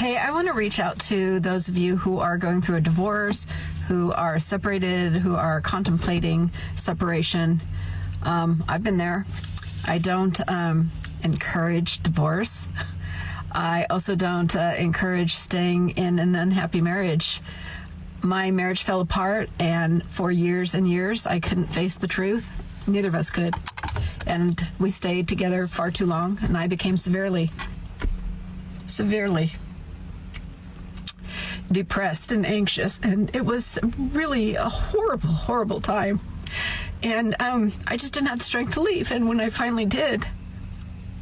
Hey, I want to reach out to those of you who are going through a divorce, who are separated, who are contemplating separation. I've been there. I don't encourage divorce. I also don't encourage staying in an unhappy marriage. My marriage fell apart, and for years and years, I couldn't face the truth. Neither of us could. And we stayed together far too long, and I became severely depressed and anxious, and it was really a horrible time. And I just didn't have the strength to leave, and when I finally did,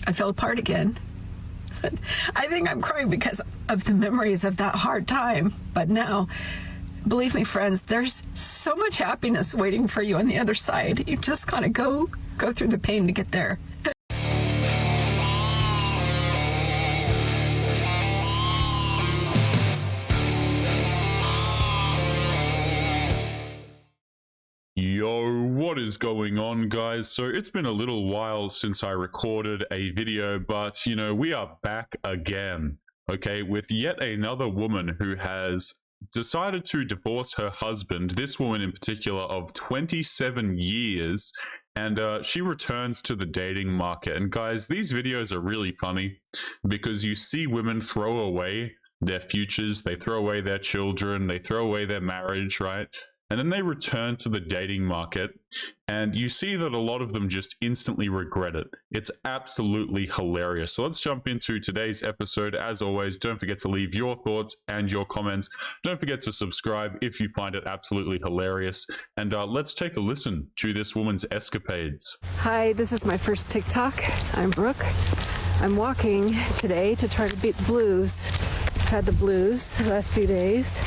I fell apart again. But I think I'm crying because of the memories of that hard time. But now, believe me, friends, there's so much happiness waiting for you on the other side. You just gotta go through the pain to get there. Yo, what is going on, guys? So it's been a little while since I recorded a video, but you know, we are back again, okay, with yet another woman who has decided to divorce her husband, this woman in particular of 27 years, and she returns to the dating market. And guys, these videos are really funny because you see women throw away their futures, they throw away their children, they throw away their marriage, right? And then they return to the dating market, and you see that a lot of them just instantly regret it. It's absolutely hilarious. So let's jump into today's episode. As always, don't forget to leave your thoughts and your comments. Don't forget to subscribe if you find it absolutely hilarious. And let's take a listen to this woman's escapades. Hi, this is my first TikTok. I'm Brooke. I'm walking today to try to beat the blues. I've had the blues the last few days.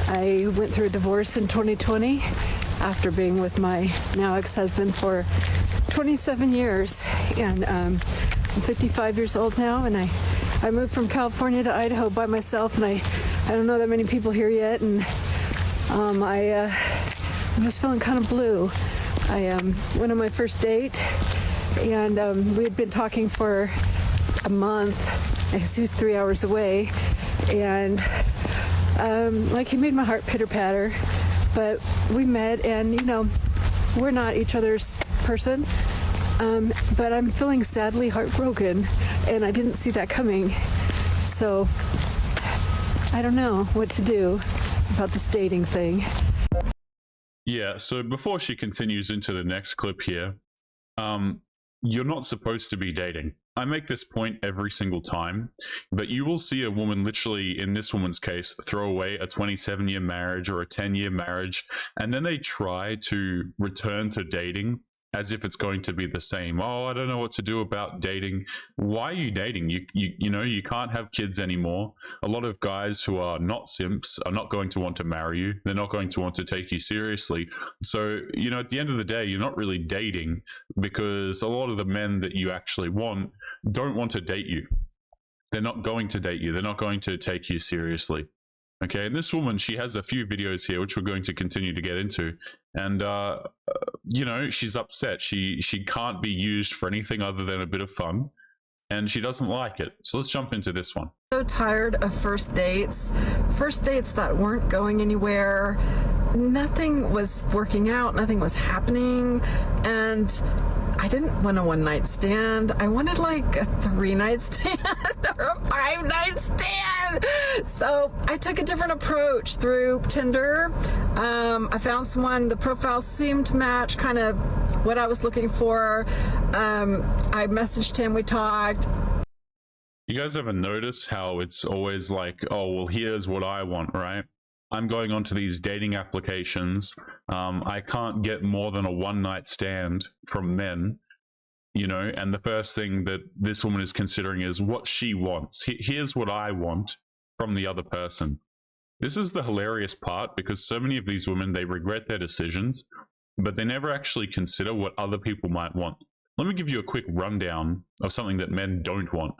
I went through a divorce in 2020 after being with my now ex-husband for 27 years, and I'm 55 years old now, and I moved from California to Idaho by myself, and I don't know that many people here yet, and I'm just feeling kind of blue. I went on my first date, and we had been talking for a month. He was 3 hours away, and like he made my heart pitter-patter, but we met, and you know, we're not each other's person, but I'm feeling sadly heartbroken, and I didn't see that coming. So I don't know what to do about this dating thing. Yeah, so before she continues into the next clip here, you're not supposed to be dating. I make this point every single time, but you will see a woman, literally in this woman's case, throw away a 27-year marriage or a 10-year marriage, and then they try to return to dating as if it's going to be the same. Oh, I don't know what to do about dating. Why are you dating? You know, you can't have kids anymore. A lot of guys who are not simps are not going to want to marry you. They're not going to want to take you seriously. So, you know, at the end of the day, you're not really dating, because a lot of the men that you actually want don't want to date you. They're not going to date you. They're not going to take you seriously. Okay, and this woman, she has a few videos here, which we're going to continue to get into. And, you know, she's upset. She can't be used for anything other than a bit of fun. And she doesn't like it. So let's jump into this one. So tired of first dates that weren't going anywhere. Nothing was working out. Nothing was happening. And I didn't want a one-night stand. I wanted like a 3-night stand or a 5-night stand. So I took a different approach through Tinder. I found someone, the profile seemed to match kind of what I was looking for. I messaged him, we talked. You guys ever notice how it's always like, oh, well, here's what I want, right? I'm going onto these dating applications. I can't get more than a one-night stand from men, you know, and the first thing that this woman is considering is what she wants. Here's what I want from the other person. This is the hilarious part, because so many of these women, they regret their decisions, but they never actually consider what other people might want. Let me give you a quick rundown of something that men don't want.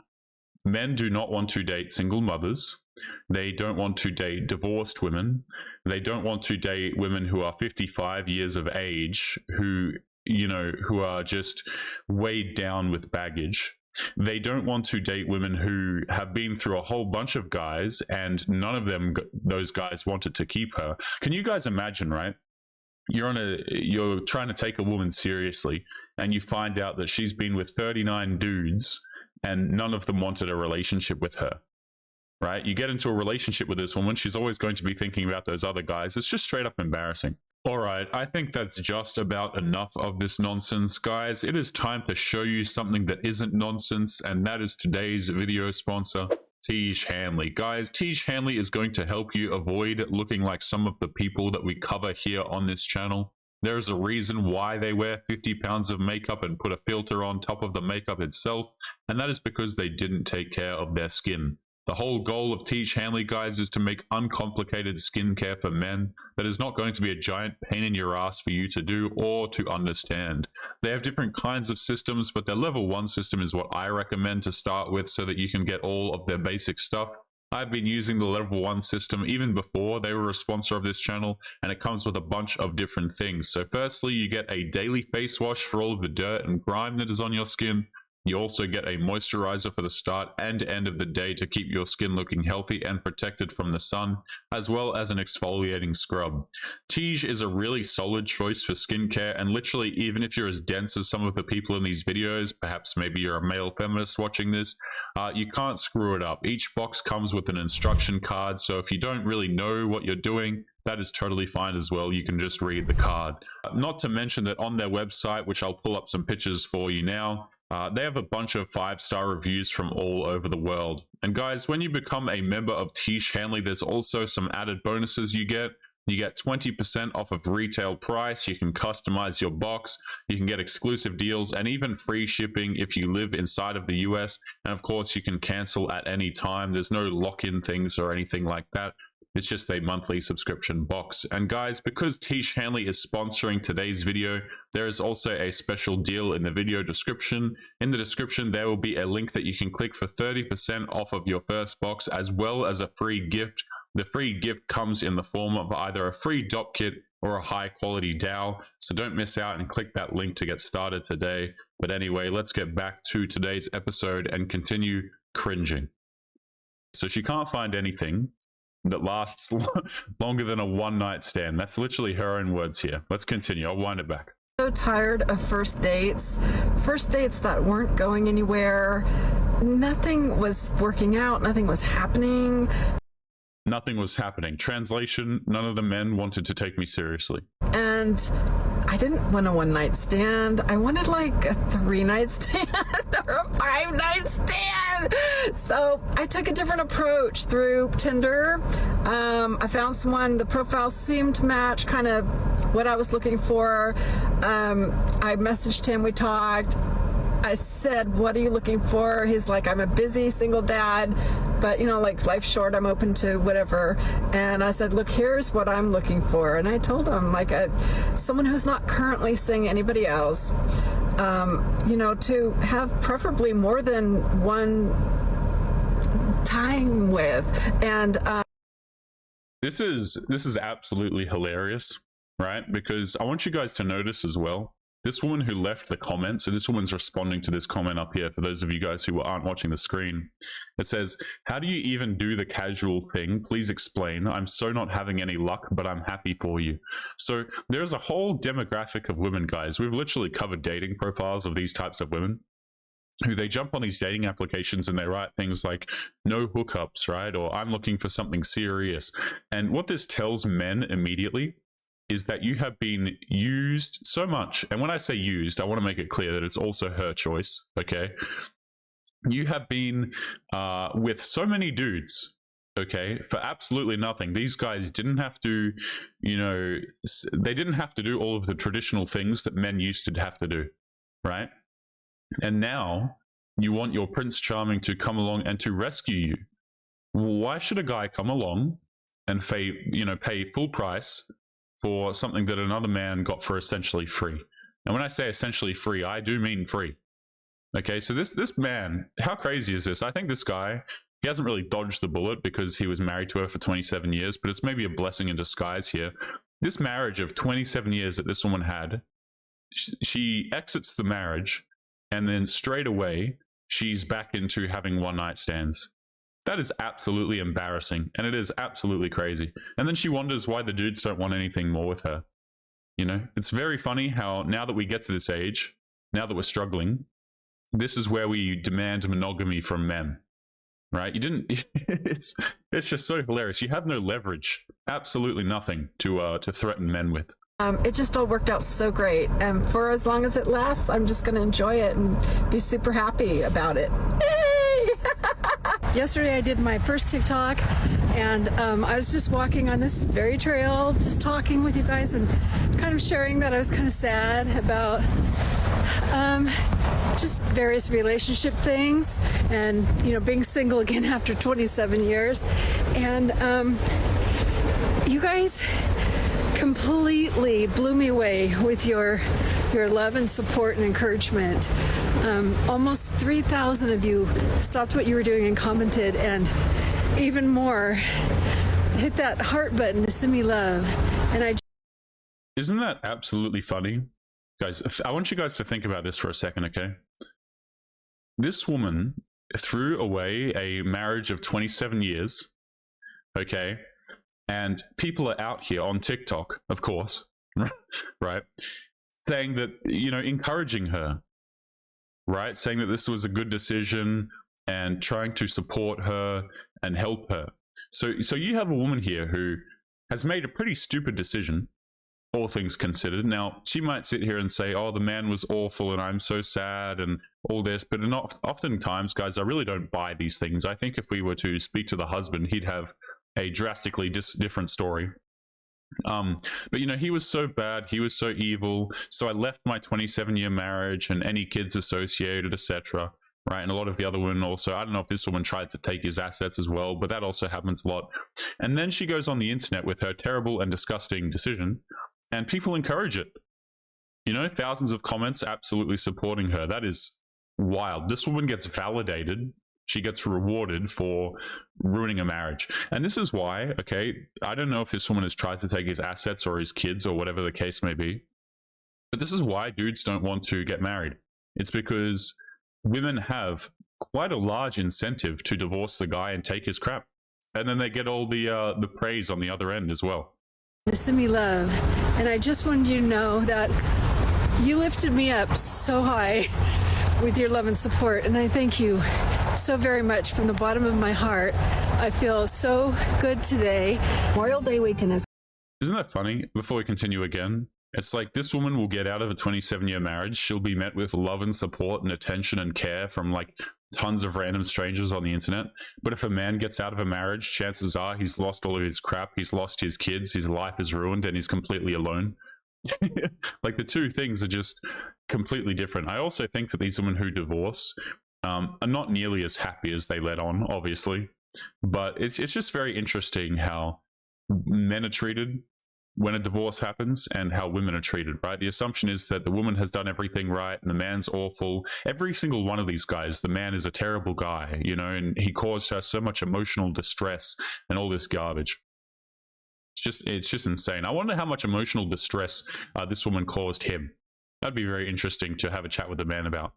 Men do not want to date single mothers. They don't want to date divorced women. They don't want to date women who are 55 years of age, who, you know, who are just weighed down with baggage. they don't want to date women who have been through a whole bunch of guys and none of them, those guys, wanted to keep her. Can you guys imagine, right? You're trying to take a woman seriously and you find out that she's been with 39 dudes and none of them wanted a relationship with her, right? You get into a relationship with this woman, she's always going to be thinking about those other guys. It's just straight up embarrassing. All right, I think that's just about enough of this nonsense, guys. It is time to show you something that isn't nonsense, and that is today's video sponsor, Tiege Hanley. Guys, Tiege Hanley is going to help you avoid looking like some of the people that we cover here on this channel. There is a reason why they wear 50 pounds of makeup and put a filter on top of the makeup itself, and that is because they didn't take care of their skin. The whole goal of Tiege Hanley, guys, is to make uncomplicated skincare for men that is not going to be a giant pain in your ass for you to do or to understand. They have different kinds of systems, but their level 1 system is what I recommend to start with so that you can get all of their basic stuff. I've been using the level 1 system even before they were a sponsor of this channel, and it comes with a bunch of different things. So firstly, you get a daily face wash for all of the dirt and grime that is on your skin. You also get a moisturizer for the start and end of the day to keep your skin looking healthy and protected from the sun, as well as an exfoliating scrub. Tiege is a really solid choice for skincare, and literally even if you're as dense as some of the people in these videos, perhaps maybe you're a male feminist watching this, you can't screw it up. Each box comes with an instruction card, so if you don't really know what you're doing, that is totally fine as well. You can just read the card. Not to mention that on their website, which I'll pull up some pictures for you now, they have a bunch of 5-star reviews from all over the world. And guys, when you become a member of Tiege Hanley, there's also some added bonuses you get. You get 20% off of retail price. You can customize your box. You can get exclusive deals and even free shipping if you live inside of the US. And of course, you can cancel at any time. There's no lock-in things or anything like that. It's just a monthly subscription box. And guys, because Tiege Hanley is sponsoring today's video, there is also a special deal in the video description. In the description, there will be a link that you can click for 30% off of your first box, as well as a free gift. The free gift comes in the form of either a free dop kit or a high quality dowel. So don't miss out and click that link to get started today. But anyway, let's get back to today's episode and continue cringing. So she can't find anything that lasts longer than a one-night stand. That's literally her own words here. Let's continue. I'll wind it back. So tired of first dates that weren't going anywhere. Nothing was working out. Nothing was happening. Nothing was happening. Translation, none of the men wanted to take me seriously. And I didn't want a one-night stand. I wanted like a 3-night stand or a 5-night stand. So I took a different approach through Tinder. I found someone, the profile seemed to match kind of what I was looking for. I messaged him, we talked. I said, what are you looking for? He's like, I'm a busy single dad, but you know, like life's short, I'm open to whatever. And I said, look, here's what I'm looking for. And I told him, like, someone who's not currently seeing anybody else, you know, to have preferably more than one time with. And this is absolutely hilarious, right? Because I want you guys to notice as well, this woman who left the comment, so this woman's responding to this comment up here for those of you guys who aren't watching the screen. It says, how do you even do the casual thing? Please explain. I'm so not having any luck, but I'm happy for you. So there's a whole demographic of women, guys. We've literally covered dating profiles of these types of women who they jump on these dating applications and they write things like no hookups, right? Or I'm looking for something serious. And what this tells men immediately is that you have been used so much. And when I say used, I want to make it clear that it's also her choice, okay? You have been with so many dudes, okay, for absolutely nothing. These guys didn't have to, you know, they didn't have to do all of the traditional things that men used to have to do, right? And now you want your Prince Charming to come along and to rescue you. Why should a guy come along and pay full price for something that another man got for essentially free? And when I say essentially free, I do mean free. Okay, so this man, how crazy is this? I think this guy, he hasn't really dodged the bullet because he was married to her for 27 years, but it's maybe a blessing in disguise here. This marriage of 27 years that this woman had, she exits the marriage, and then straight away, she's back into having one night stands. That is absolutely embarrassing, and it is absolutely crazy. And then she wonders why the dudes don't want anything more with her. You know, it's very funny how now that we get to this age, now that we're struggling, this is where we demand monogamy from men, right? You didn't. It's just so hilarious. You have no leverage, absolutely nothing to threaten men with. It just all worked out so great, and for as long as it lasts, I'm just going to enjoy it and be super happy about it. Yay! Yesterday I did my first TikTok, and I was just walking on this very trail, just talking with you guys and kind of sharing that I was kind of sad about just various relationship things and, you know, being single again after 27 years. And you guys completely blew me away with your love and support and encouragement. Almost 3,000 of you stopped what you were doing and commented, and even more, hit that heart button to send me love. And Isn't that absolutely funny? Guys, I want you guys to think about this for a second, okay? This woman threw away a marriage of 27 years, okay? And people are out here on TikTok, of course, right? Saying that, you know, encouraging her, right? Saying that this was a good decision and trying to support her and help her. So you have a woman here who has made a pretty stupid decision, all things considered. Now, she might sit here and say, oh, the man was awful and I'm so sad and all this, but not oftentimes, guys, I really don't buy these things. I think if we were to speak to the husband, he'd have a drastically different story. But you know, he was so bad, he was so evil, so I left my 27-year marriage and any kids associated, etc. Right? And a lot of the other women also, I don't know if this woman tried to take his assets as well, but that also happens a lot. And then she goes on the internet with her terrible and disgusting decision, and people encourage it. You know, thousands of comments absolutely supporting her. That is wild. This woman gets validated. She gets rewarded for ruining a marriage. And this is why, okay, I don't know if this woman has tried to take his assets or his kids or whatever the case may be, but this is why dudes don't want to get married. It's because women have quite a large incentive to divorce the guy and take his crap. And then they get all the praise on the other end as well. Send me love. And I just wanted you to know that you lifted me up so high with your love and support, and I thank you so very much from the bottom of my heart. I feel so good today. Memorial Day weekend is... Isn't that funny? Before we continue again, it's like this woman will get out of a 27-year marriage. She'll be met with love and support and attention and care from like tons of random strangers on the internet. But if a man gets out of a marriage, chances are he's lost all of his crap. He's lost his kids. His life is ruined and he's completely alone. Like the two things are just completely different. I also think that these women who divorce are not nearly as happy as they let on, obviously. But it's just very interesting how men are treated when a divorce happens and how women are treated, right? The assumption is that the woman has done everything right and the man's awful. Every single one of these guys, the man is a terrible guy, you know, and he caused her so much emotional distress and all this garbage. It's just insane. I wonder how much emotional distress this woman caused him. That'd be very interesting to have a chat with the man about.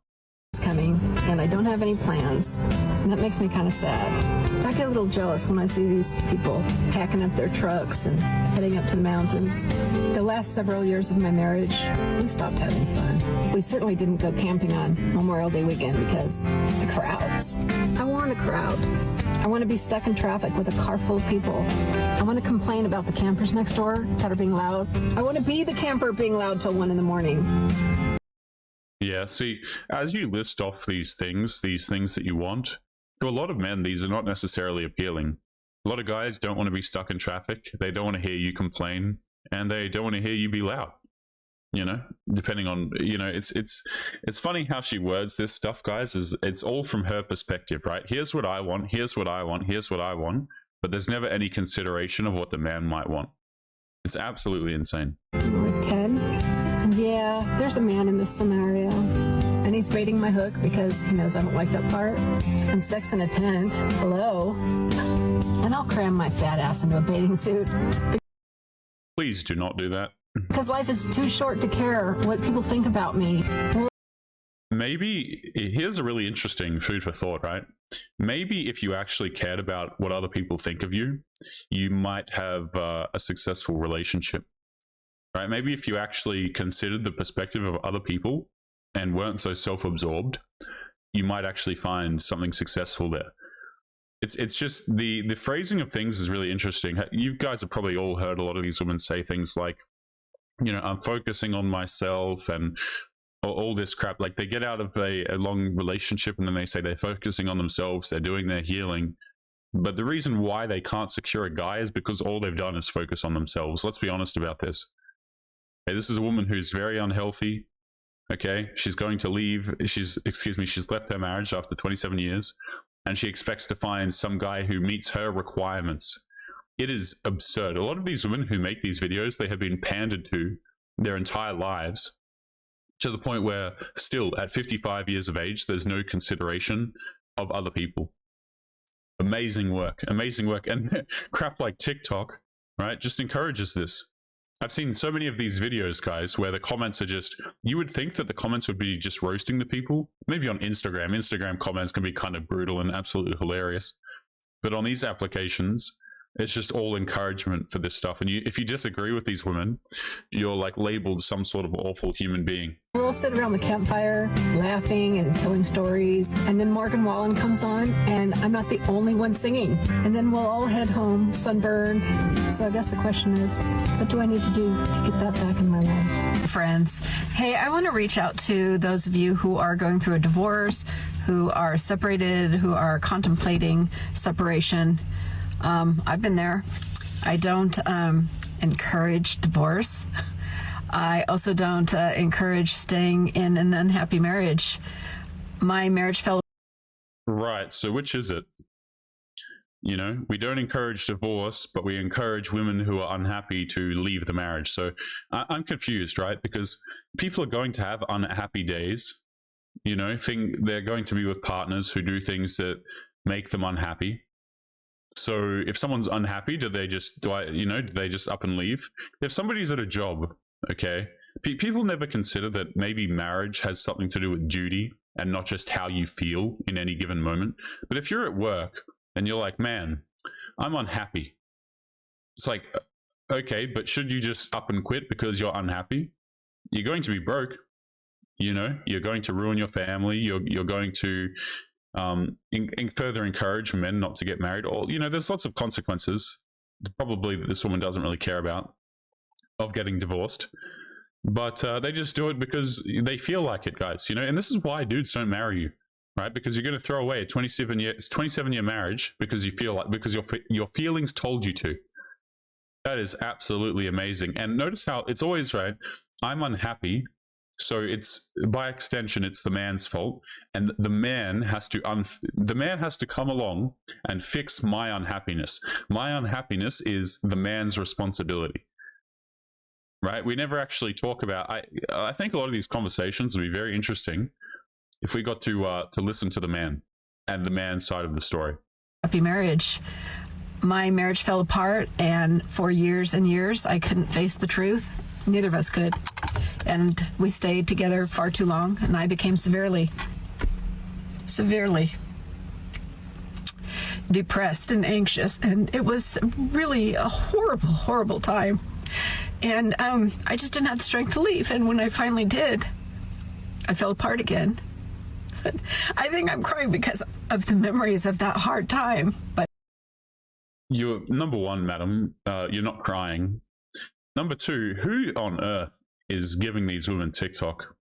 coming, and I don't have any plans, and that makes me kind of sad. I get a little jealous when I see these people packing up their trucks and heading up to the mountains. The last several years of my marriage, we stopped having fun. We certainly didn't go camping on Memorial Day weekend because the crowds. I want a crowd. I want to be stuck in traffic with a car full of people. I want to complain about the campers next door that are being loud. I want to be the camper being loud till 1 a.m. Yeah, see, as you list off these things that you want, to a lot of men, these are not necessarily appealing. A lot of guys don't want to be stuck in traffic. They don't want to hear you complain, and they don't want to hear you be loud. You know, depending on, you know, it's funny how she words this stuff, guys. It's all from her perspective, right? Here's what I want. Here's what I want. Here's what I want. But there's never any consideration of what the man might want. It's absolutely insane. Ted? Yeah, there's a man in this scenario, and he's baiting my hook because he knows I don't like that part. And sex in a tent, hello. And I'll cram my fat ass into a bathing suit. Please do not do that. Because life is too short to care what people think about me. maybe here's a really interesting food for thought, right? Maybe if you actually cared about what other people think of you, you might have a successful relationship, right? Maybe if you actually considered the perspective of other people and weren't so self-absorbed, you might actually find something successful there. It's just the phrasing of things is really interesting. You guys have probably all heard a lot of these women say things like, you know, I'm focusing on myself and all this crap. Like they get out of a long relationship and then they say they're focusing on themselves, they're doing their healing. But the reason why they can't secure a guy is because all they've done is focus on themselves. Let's be honest about this. Okay, this is a woman who's very unhealthy. Okay, she's going to leave. She's left her marriage after 27 years. And she expects to find some guy who meets her requirements. It is absurd. A lot of these women who make these videos, they have been pandered to their entire lives, to the point where still at 55 years of age, there's no consideration of other people. Amazing work, amazing work. And crap like TikTok, right, just encourages this. I've seen so many of these videos, guys, where the comments are just, you would think that the comments would be just roasting the people. Maybe on Instagram comments can be kind of brutal and absolutely hilarious. But on these applications, it's just all encouragement for this stuff. And if you disagree with these women, you're like labeled some sort of awful human being. We'll sit around the campfire laughing and telling stories, and then Morgan Wallen comes on, and I'm not the only one singing. And then we'll all head home sunburned. So I guess the question is, what do I need to do to get that back in my life? Friends, hey, I want to reach out to those of you who are going through a divorce, who are separated, who are contemplating separation. I've been there. I don't encourage divorce. I also don't encourage staying in an unhappy marriage. My marriage fell. Right. So which is it? You know, we don't encourage divorce, but we encourage women who are unhappy to leave the marriage. So I'm confused, right? Because people are going to have unhappy days. You know, they're going to be with partners who do things that make them unhappy. So if someone's unhappy, do they just up and leave? If somebody's at a job, okay, people never consider that maybe marriage has something to do with duty and not just how you feel in any given moment. But if you're at work and you're like, man, I'm unhappy. It's like, okay, but should you just up and quit because you're unhappy? You're going to be broke. You know, you're going to ruin your family. You're going to further encourage men not to get married, or, you know, there's lots of consequences probably that this woman doesn't really care about of getting divorced, but they just do it because they feel like it, guys, you know. And this is why dudes don't marry you, right? Because you're going to throw away a 27-year marriage because you feel like, because your feelings told you to. That is absolutely amazing. And notice how it's always, right, I'm unhappy, so it's, by extension, it's the man's fault, and the man has to come along and fix my unhappiness. My unhappiness is the man's responsibility, right? We never actually talk about. I think a lot of these conversations would be very interesting if we got to listen to the man and the man's side of the story. Happy marriage. My marriage fell apart, and for years and years, I couldn't face the truth. Neither of us could. And we stayed together far too long, and I became severely depressed and anxious, and it was really a horrible, horrible time. And I just didn't have the strength to leave, and when I finally did, I fell apart again. But I think I'm crying because of the memories of that hard time. But You're, number one, madam, you're not crying. Number two, who on earth is giving these women TikTok?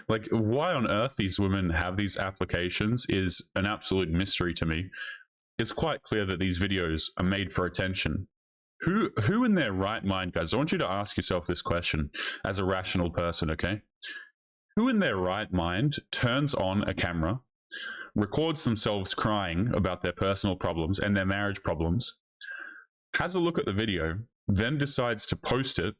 Like, why on earth these women have these applications is an absolute mystery to me. It's quite clear that these videos are made for attention. Who in their right mind, guys, I want you to ask yourself this question as a rational person, okay? Who in their right mind turns on a camera, records themselves crying about their personal problems and their marriage problems, has a look at the video, then decides to post it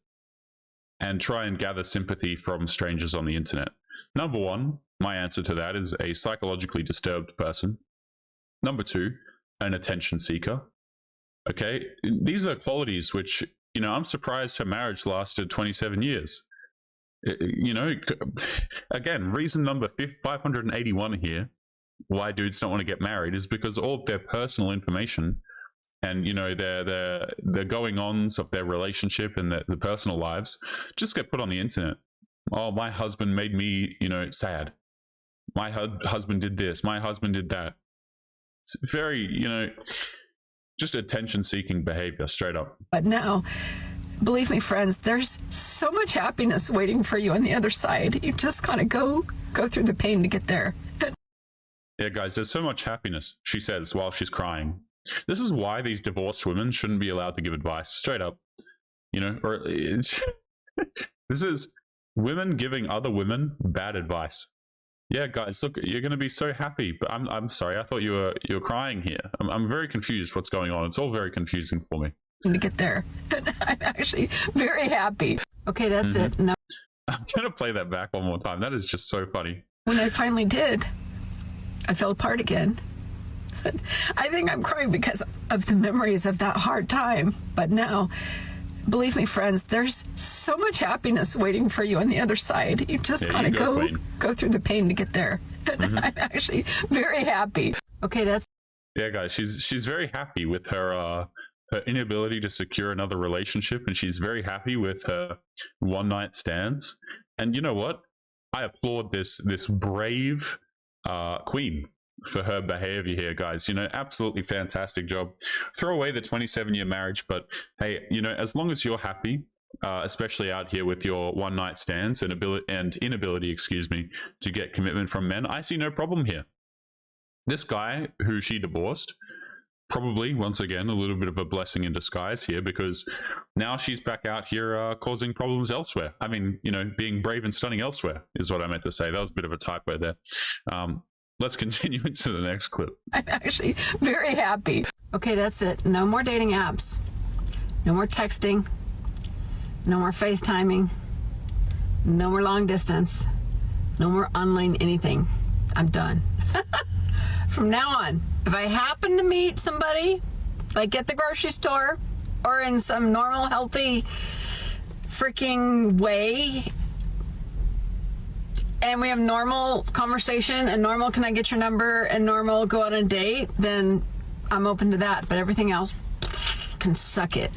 and try and gather sympathy from strangers on the internet? Number one, my answer to that is a psychologically disturbed person. Number two, an attention seeker. Okay, these are qualities which, you know, I'm surprised her marriage lasted 27 years. You know, again, reason number 581 here why dudes don't want to get married is because all of their personal information and, you know, their going-ons of their relationship and the personal lives just get put on the internet. Oh, my husband made me, you know, sad. My husband did this. My husband did that. It's very, you know, just attention-seeking behavior, straight up. But now, believe me, friends, there's so much happiness waiting for you on the other side. You just kind of go through the pain to get there. Yeah, guys, there's so much happiness, she says while she's crying. This is why these divorced women shouldn't be allowed to give advice, straight up. You know, or this is women giving other women bad advice. Yeah, guys, look, you're going to be so happy, but I'm sorry, I thought you were crying here. I'm very confused what's going on. It's all very confusing for me. To get there. I'm actually very happy. Okay, that's it. No. I'm going to play that back one more time. That is just so funny. When I finally did, I fell apart again. I think I'm crying because of the memories of that hard time. But now, believe me, friends, there's so much happiness waiting for you on the other side. You just kind of go through the pain to get there. I'm actually very happy. Okay, that's... Yeah, guys, she's very happy with her inability to secure another relationship, and she's very happy with her one-night stands. And you know what? I applaud this brave queen for her behavior here, guys. You know, absolutely fantastic job. Throw away the 27-year marriage, but hey, you know, as long as you're happy, especially out here with your one-night stands and inability, excuse me, to get commitment from men, I see no problem here. This guy who she divorced, probably, once again, a little bit of a blessing in disguise here, because now she's back out here causing problems elsewhere. I mean, you know, being brave and stunning elsewhere is what I meant to say. That was a bit of a typo there. Let's continue into the next clip. I'm actually very happy. Okay, that's it. No more dating apps. No more texting. No more FaceTiming. No more long distance. No more online anything. I'm done. From now on, if I happen to meet somebody, like at the grocery store or in some normal, healthy freaking way, and we have normal conversation and normal, can I get your number, and normal, go out on a date, then I'm open to that. But everything else can suck it.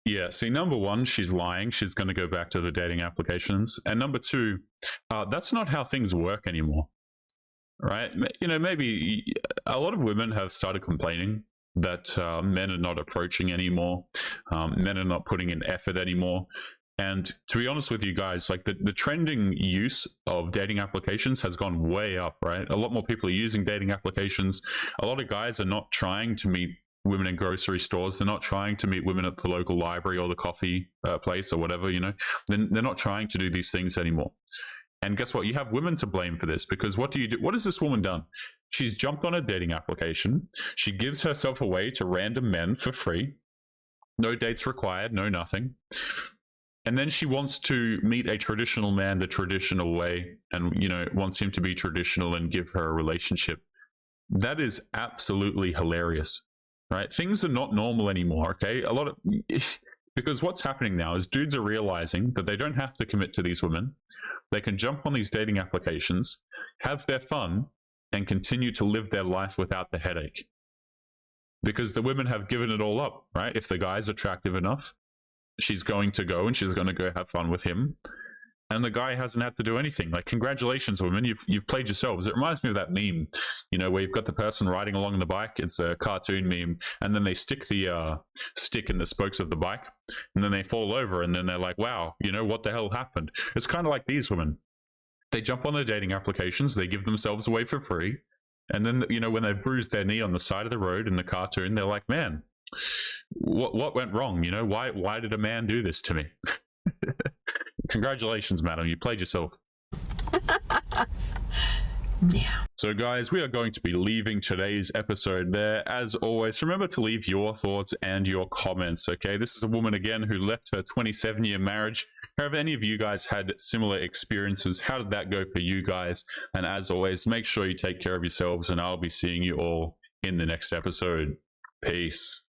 Yeah, see, number one, she's lying. She's going to go back to the dating applications. And number two, that's not how things work anymore. Right? You know, maybe a lot of women have started complaining that men are not approaching anymore. Men are not putting in effort anymore. And to be honest with you guys, like the trending use of dating applications has gone way up, right? A lot more people are using dating applications. A lot of guys are not trying to meet women in grocery stores. They're not trying to meet women at the local library or the coffee place or whatever, you know. They're not trying to do these things anymore. And guess what? You have women to blame for this, because what do you do? What has this woman done? She's jumped on a dating application. She gives herself away to random men for free. No dates required, no nothing. And then she wants to meet a traditional man the traditional way and, you know, wants him to be traditional and give her a relationship. That is absolutely hilarious, right? Things are not normal anymore, okay? Because what's happening now is dudes are realizing that they don't have to commit to these women. They can jump on these dating applications, have their fun, and continue to live their life without the headache. Because the women have given it all up, right? If the guy's attractive enough, she's going to go and she's going to go have fun with him. And the guy hasn't had to do anything. Like, congratulations, women, you've played yourselves. It reminds me of that meme, you know, where you've got the person riding along the bike. It's a cartoon meme. And then they stick the stick in the spokes of the bike. And then they fall over. And then they're like, wow, you know, what the hell happened? It's kind of like these women. They jump on the dating applications. They give themselves away for free. And then, you know, when they bruise their knee on the side of the road in the cartoon, they're like, man, what went wrong? You know, why did a man do this to me? Congratulations, madam, you played yourself. Yeah. So guys, we are going to be leaving today's episode there. As always, remember to leave your thoughts and your comments, okay? This is a woman, again, who left her 27-year marriage. Have any of you guys had similar experiences? How did that go for you guys? And as always, make sure you take care of yourselves, and I'll be seeing you all in the next episode. Peace.